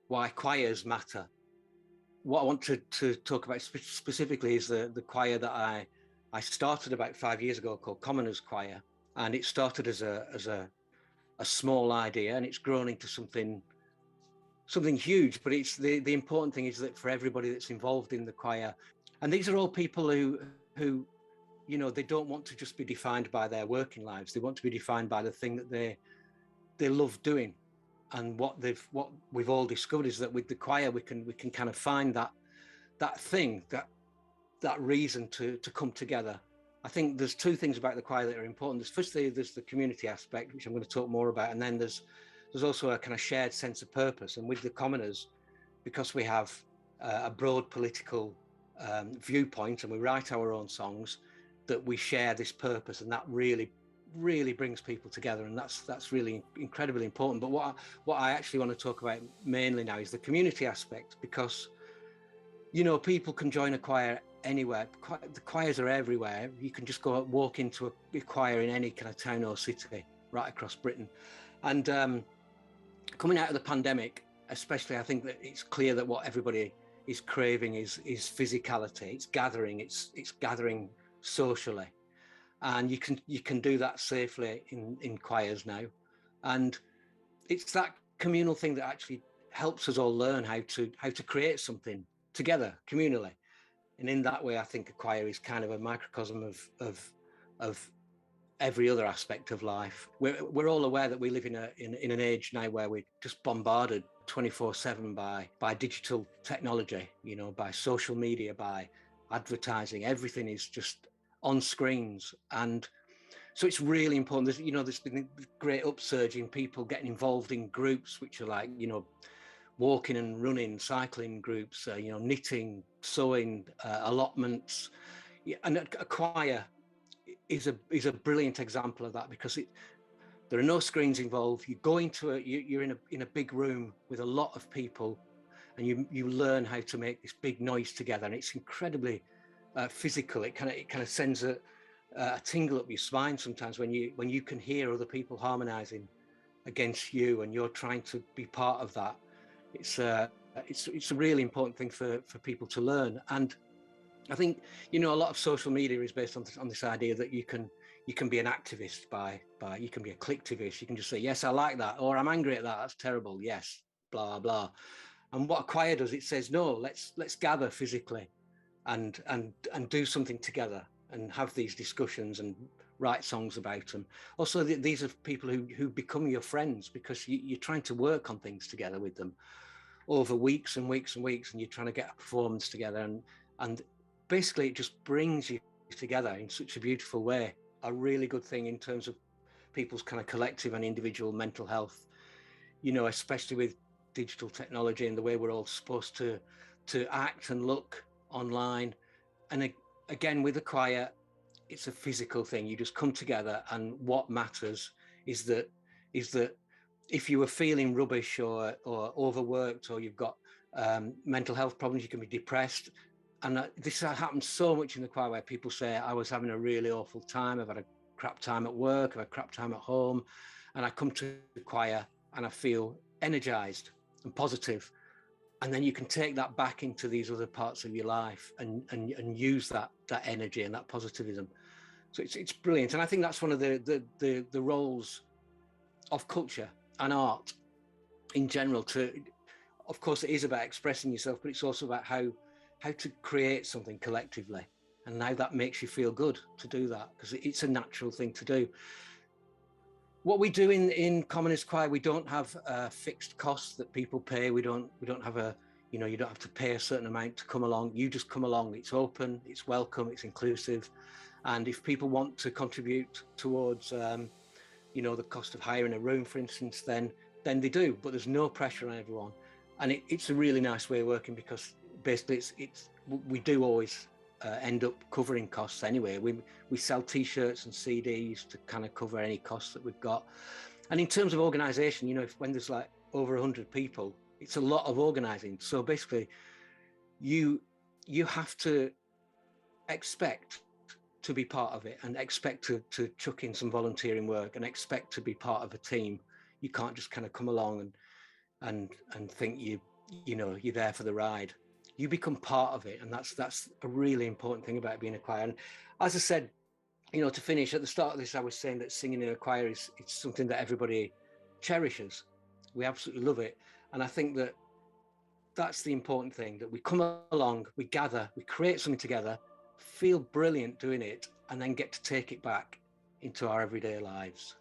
why choirs matter. What I want to talk about specifically is the choir that I started about 5 years ago called Commoners Choir, and it started as a small idea, and it's grown into something huge. But it's the important thing is that for everybody that's involved in the choir, and these are all people who they don't want to just be defined by their working lives. They want to be defined by the thing that they love doing. And what we've all discovered is that with the choir we can kind of find that thing, that reason to come together. I think there's two things about the choir that are important. Firstly, there's the community aspect, which I'm going to talk more about, and then there's also a kind of shared sense of purpose. And with the Commoners, because we have a broad political viewpoint and we write our own songs, that we share this purpose, and that really brings people together, and that's really incredibly important. But what I actually want to talk about mainly now is the community aspect, because people can join a choir anywhere. The choirs are everywhere. You can just go walk into a choir in any kind of town or city right across Britain. And coming out of the pandemic especially, I think that it's clear that what everybody is craving is physicality. It's gathering socially, and you can do that safely in choirs now. And it's that communal thing that actually helps us all learn how to create something together communally. And in that way, I think a choir is kind of a microcosm of every other aspect of life. We're all aware that we live in an age now where we're just bombarded 24/7 by digital technology, by social media, by advertising. Everything is just on screens. And so it's really important. There's been a great upsurge in people getting involved in groups, which are like, walking and running, cycling groups, knitting, sewing, allotments. Yeah, and a choir is a brilliant example of that, because there are no screens involved. You go into you're in a big room with a lot of people, and you learn how to make this big noise together, and it's incredibly physical. It kind of sends a tingle up your spine sometimes when you can hear other people harmonizing against you, and you're trying to be part of that. It's a really important thing for people to learn. And I think a lot of social media is based on this idea that you can be an activist by you can be a clicktivist. You can just say, yes, I like that, or I'm angry at that, that's terrible, yes, blah blah. And what a choir does, it says, no, let's gather physically and do something together and have these discussions and write songs about them. Also, these are people who become your friends, because you're trying to work on things together with them over weeks and weeks and weeks, and you're trying to get a performance together, and basically it just brings you together in such a beautiful way. A really good thing in terms of people's kind of collective and individual mental health, especially with digital technology and the way we're all supposed to act and look online. And again, with the choir, it's a physical thing. You just come together, and what matters is that if you were feeling rubbish or overworked, or you've got mental health problems, you can be depressed. And this happens so much in the choir, where people say, I was having a really awful time, I've had a crap time at work, I've had a crap time at home, and I come to the choir and I feel energized and positive. And then you can take that back into these other parts of your life and use that energy and that positivism. So it's brilliant. And I think that's one of the roles of culture and art in general. Of course, it is about expressing yourself, but it's also about how to create something collectively, and now that makes you feel good to do that, because it's a natural thing to do. What we do in Commoners Choir, we don't have fixed costs that people pay. We don't have you don't have to pay a certain amount to come along. You just come along. It's open, it's welcome, it's inclusive. And if people want to contribute towards the cost of hiring a room, for instance, then they do, but there's no pressure on everyone. And it's a really nice way of working, because basically we do always end up covering costs anyway. We sell t-shirts and CDs to kind of cover any costs that we've got. And in terms of organization, when there's like over 100 people, it's a lot of organizing. So basically you have to expect to be part of it, and expect to chuck in some volunteering work, and expect to be part of a team. You can't just kind of come along and think you're there for the ride. You become part of it, and that's a really important thing about being a choir. And as I said, to finish at the start of this, I was saying that singing in a choir it's something that everybody cherishes. We absolutely love it, and I think that that's the important thing, that we come along, we gather, we create something together, feel brilliant doing it, and then get to take it back into our everyday lives.